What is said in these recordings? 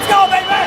go, baby!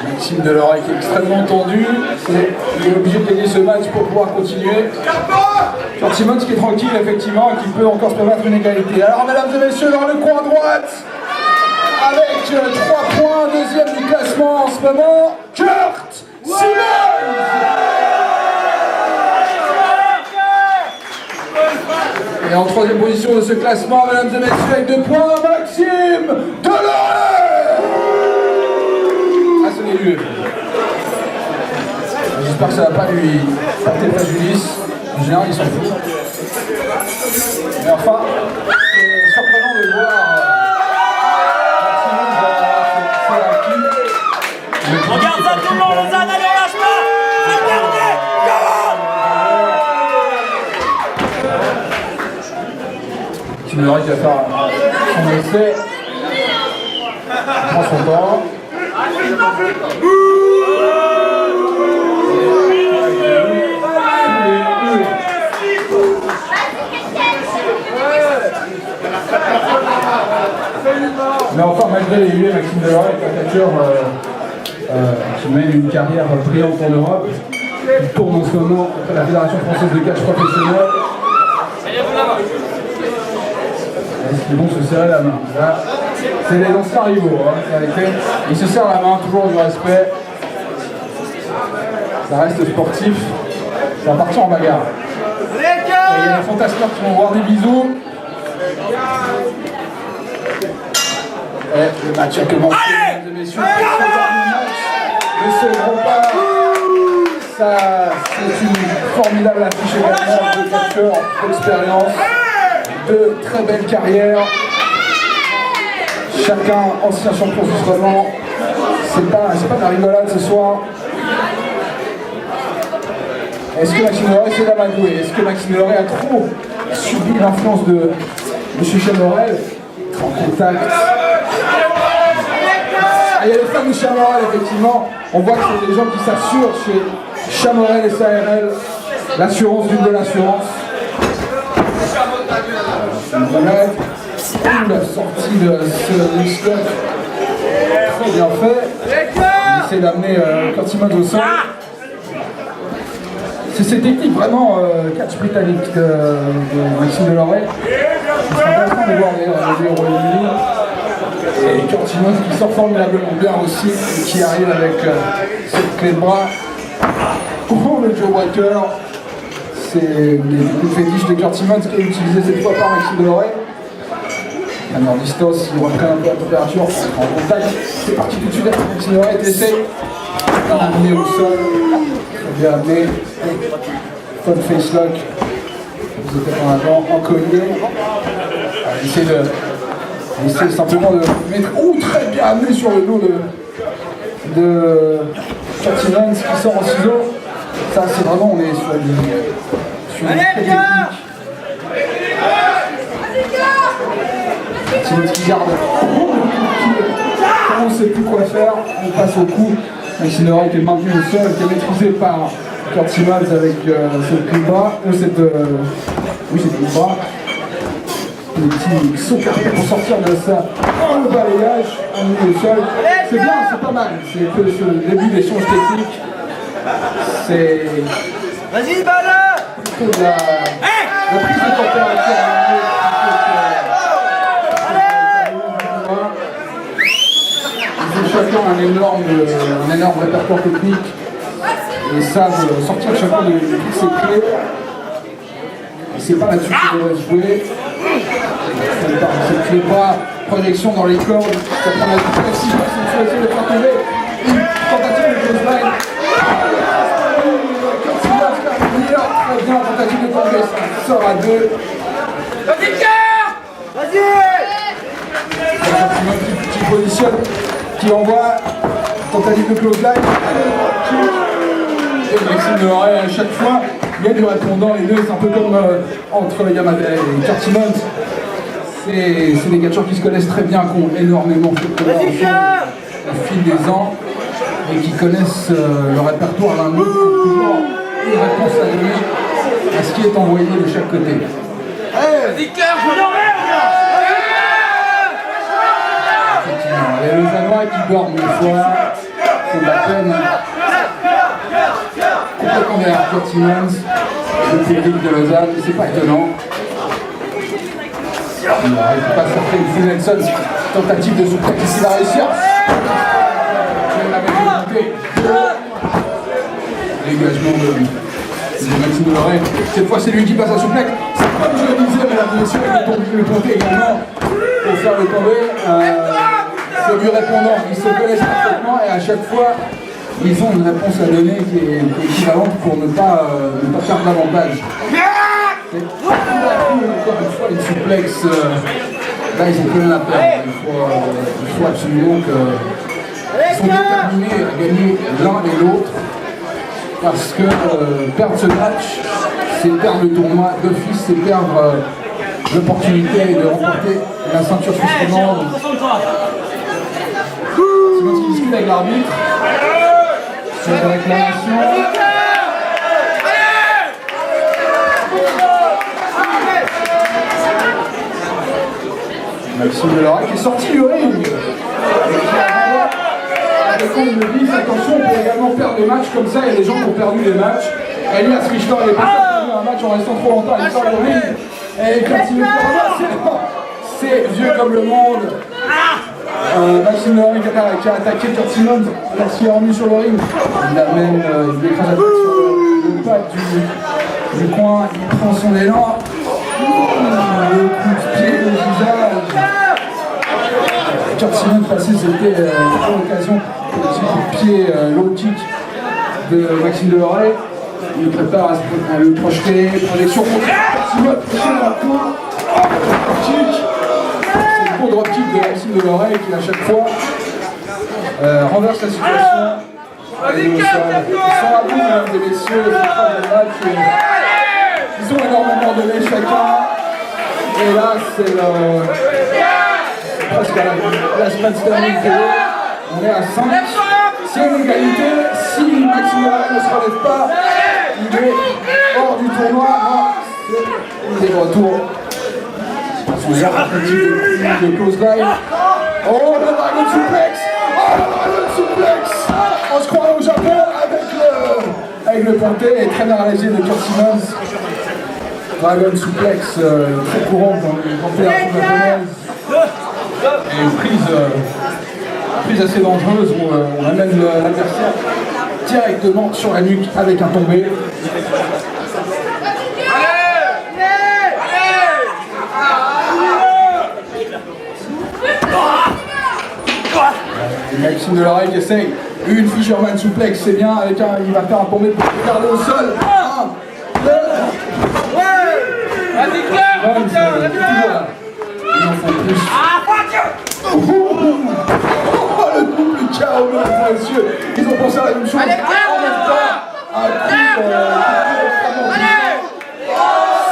Maxime Deloret qui est extrêmement tendu, il est obligé de gagner ce match pour pouvoir continuer. Kurt Simmons qui est tranquille effectivement et qui peut encore se permettre une égalité. Alors mesdames et messieurs, dans le coin droite, avec 3 points, deuxième du classement en ce moment, Kurt Simmons. Et en troisième position de ce classement, mesdames et messieurs, avec 2 points, Maxime Deloret. J'espère que ça va pas lui porter préjudice. En général, il s'en fout. Mais enfin, c'est surprenant de voir Regarde ça tout le monde, Lausanne, allez, on lâche pas! Regardez! Maxime Deloret qui va faire son essai. Il prend son temps. Mais encore malgré les huées, Maxime Deloret est un catcheur qui mène une carrière brillante en Europe. Il tourne en ce moment après la Fédération française de catch professionnel. Est-ce qu'ils vont se serrer la main? Là, c'est les anciens rivaux, hein, ils se serrent la main, toujours du respect. Ça reste sportif, ça va partir en bagarre. Et il y a des fantasmeurs qui vont voir des bisous. Et le match a commencé, mesdames et messieurs. Le second pas. Ça, c'est une formidable affiche également de catcheurs d'expérience, de très belles carrières. Chacun ancien champion justement. C'est pas de la rigolade ce soir. Est-ce que Maxime Deloret c'est d'amadouer? Est-ce que Maxime Deloret a trop subi l'influence de M. Chamorel? En contact. Il y a les fans de Chamorel effectivement. On voit que c'est des gens qui s'assurent chez Chamorel et SARL. L'assurance d'une belle assurance. La sortie de ce Listlock. Très bien fait. Il essaie d'amener Kurt Simmons au sol. C'est cette technique vraiment catch britannique de Maxime Deloret. C'est intéressant de voir les Royaume-Uni. Et Kurt Simmons qui sort formidablement bien aussi, et qui arrive avec cette clé de bras. Oh, le Joe Walker. C'est le fétiche de Kurt Simmons qui est utilisé cette fois par Maxime Deloret. Alors distance, il reprend un peu la température en contact. C'est parti tout de suite avec Maxime Deloret, essaye d'amener au sol. Bien amené. Fun face lock. Vous êtes en avant, en collier. Essayez simplement de mettre. Oh, très bien amené sur le dos de Kurt Simmons qui sort en ciseaux. Ça, c'est vraiment, on est sur une technique. Simmons qui garde. On ne sait plus quoi faire. On passe au coup. Maxime Leray qui est maintenu au sol, qui est maîtrisé par Kurt Simmons avec cette clé bas, cette bras. Le petit saut carré pour sortir de ça. Oh, le balayage, on est au sol. C'est bien, c'est pas mal. C'est que ce début d'échange technique. C'est. Vas-y, balle! Plutôt de la prise de température. Ils ont chacun un énorme répertoire technique et savent sortir chacun de toutes ses clés. Et c'est pas là-dessus qu'ils doivent jouer. C'est pas projection dans les cordes, ça prend la vitesse, si tu essaies de faire tomber une tentative de close line. Très bien, tentative de tomber, ça sort à 2. Vas-y, Pierre! Vas-y! Qui positionne, qui envoie, tentative de close line. Et Maxime Leray à chaque fois, il y a du répondant, les deux, c'est un peu comme entre Yamada et Kurt Simmons. C'est des catcheurs qui se connaissent très bien, qui ont énormément fait de au fil des ans et qui connaissent le répertoire l'un de l'autre, toujours une réponse à donner à ce qui est envoyé de chaque côté. Vas-y, Pierre, je Les Lausannois qui dorment une fois, c'est de la peine. Complètement derrière Kurt Simmons, le public de Lausanne, c'est pas étonnant. Il ne pas sortir une Phil Nelson, tentative de souplex ici, il va réussir. Dégagement de Maxime Leray. Cette fois, c'est lui qui passe à souplex. C'est comme je le disais, mesdames et messieurs, le ponté également pour faire le tombé. C'est du répondant, ils se connaissent parfaitement et à chaque fois, ils ont une réponse à donner qui est équivalente pour ne pas perdre l'avantage. Encore une fois, les suplex, là ils ont plein la perdre. Il faut absolument qu'ils sont déterminés à gagner l'un et l'autre. Parce que perdre ce match, c'est perdre le tournoi d'office, c'est perdre l'opportunité de remporter la ceinture suisse romande. C'est ce qui discute avec l'arbitre. Sur la réclamation. Maxime Leray qui est sorti du ring. Le compte me dit attention, on peut également perdre des matchs comme ça. Il y a des gens qui ont perdu des matchs. Elias Richter n'est pas perdu un match en restant trop longtemps. Il sort du ring. Et quand il c'est vieux comme le monde. Maxime Leray qui a attaqué Kurt Simmons lorsqu'il est remis sur le ring. Il a même il écrase la tête sur le pad du coin. Il prend son élan. Le coup de pied au visage. Kurt Simmons passé, c'était l'occasion pour le coup de pied low kick de Maxime Leray. Il prépare à le projeter, projection contre Kurt Simmons, dans le coin. Kick. C'est le beau drop kick de Maxime Leray qui à chaque fois renverse la situation. Ils sont à bout, mesdames et messieurs, c'est pas de match. Ils ont énormément donné chacun. Et là, c'est presque à la semaine standing. On est à 5. C'est une égalité. Si Maxime Leray ne se relève pas, il est hors du tournoi. Non, il est de retour. On est à de close line. Oh, le Dragon Suplex! Oh, le Dragon Suplex! On se croit au Japon avec le ponté et très bien réalisé de Kurt Simmons. Dragon Suplex, très courant dans les confédérations japonaises. Et une prise assez dangereuse où on amène l'adversaire directement sur la nuque avec un tombé. Maxime Leray qui essaye une Fisherman Suplex, c'est bien, avec il va faire un tombé pour garder au sol. 1, 2, Vas-y, Claire! il en faut plus. Oh, le double KO, mesdames et messieurs. Ils ont pensé à la même chose. En même temps, un coup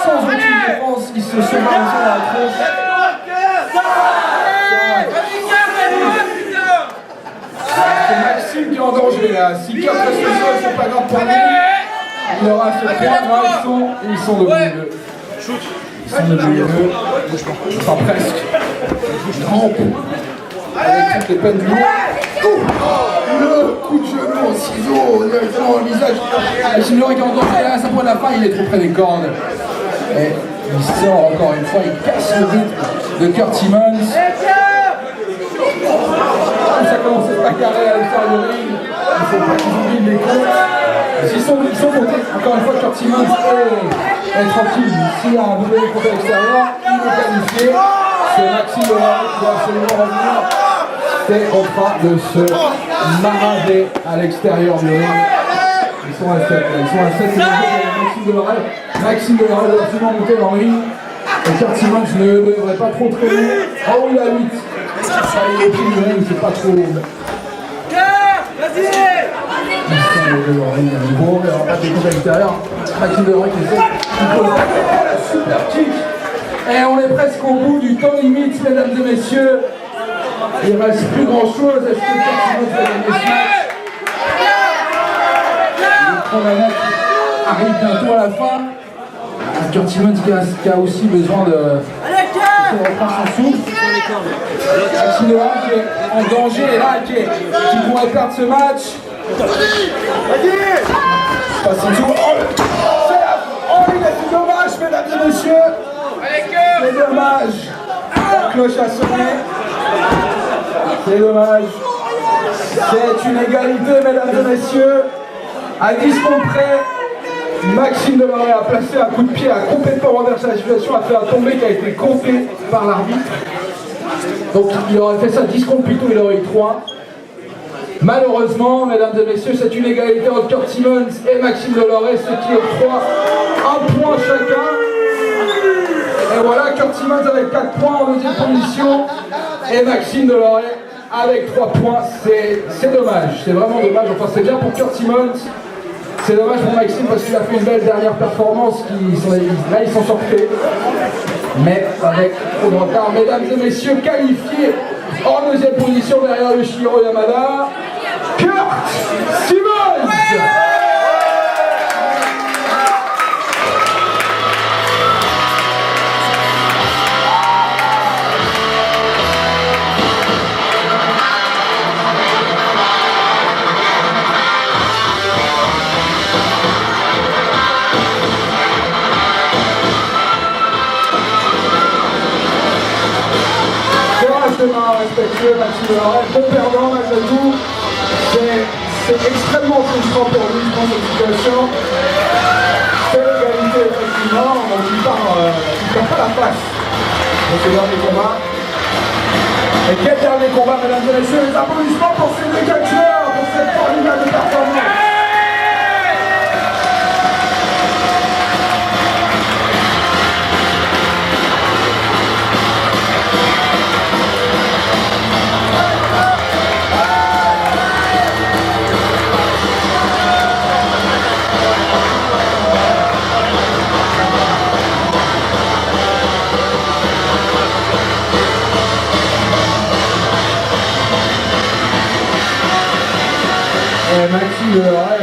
sans aucune défense, ils se sont balancés dans la tronche. C'est Maxime qui est en danger. jouer là. Si Kurt reste seul, c'est pas grave pour lui. Il aura ce point. Ils sont debout les deux. Ils sont debout les deux. Enfin presque. Ils rampent. Avec toutes les peines du monde. Le coup de genou en ciseaux directement dans le visage. Maxime Leroy qui est en danger derrière sa pointe à la fin, il est trop près des cordes. Et il sort encore une fois, il casse le but de Kurt Simmons. Ça commence à se bagarrer à l'extérieur du ring. Il ne faut pas qu'ils oublient les comptes. Ils sont montés, encore une fois, Kurt Simmons est tranquille. S'il y a un double compte à l'extérieur, il est qualifié. C'est Maxime Leroy qui doit absolument revenir. C'est en train de se maraver à l'extérieur du ring. Ils sont à 7. Ils sont à 7. C'est Maxime Leroy. Maxime Leroy doit absolument monter dans le ring. Et Kurt Simmons ne devrait pas trop traîner. Oh, il a 8. Il est au pied du ring, c'est pas trop. Vas-y! Bon, il n'y aura pas de compte à l'extérieur. Maxime Leroy qui essaie. Super kick. Et on est presque au bout du temps limite, mesdames et messieurs. Il ne reste plus grand chose. Est-ce que Kurt Simmons va gagner ce match? Le chronomètre arrive bientôt à la fin. Kurt Simmons qui a aussi besoin de reprendre son souffle. Maxime Leroy qui est en danger et là qui pourrait perdre ce match. Passe en dessous. Oh, il a fait dommage, mesdames et messieurs. C'est dommage. La cloche a sonné. C'est dommage. C'est une égalité, mesdames et messieurs. À 10 comptes près, Maxime Leroy a placé un coup de pied, a complètement renversé la situation, a fait un tombé qui a été compté par l'arbitre. Donc il aurait fait ça 10 comptes plus tôt, il aurait eu 3. Malheureusement, mesdames et messieurs, c'est une égalité entre Kurt Simmons et Maxime Leroy, ce qui octroie un point chacun. Et voilà, Kurt Simmons avec 4 points en deuxième position et Maxime Leroy avec 3 points. C'est dommage, c'est vraiment dommage. Enfin, c'est bien pour Kurt Simmons. C'est dommage pour Maxime parce qu'il a fait une belle dernière performance. Là, ils sont sortis. Mais avec trop de retard. Mesdames et messieurs, qualifiés en deuxième position derrière le Shiro Yamada, Kurt Simmons. Respectueux, Maxime Leroy, bon perdant malgré tout. C'est extrêmement frustrant pour lui dans cette situation. C'est l'égalité effectivement, donc il perd pas la face dans ce dernier combat. Et quel dernier combat, mesdames et messieurs, les applaudissements pour ces deux catcheurs, pour cette formidable performance. Maxime Leroy,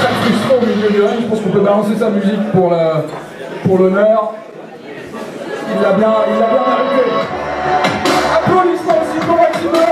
très frustrant au milieu du ring. Je pense qu'on peut balancer sa musique pour l'honneur. Il l'a bien mérité. Applaudissements aussi pour Maxime Leroy.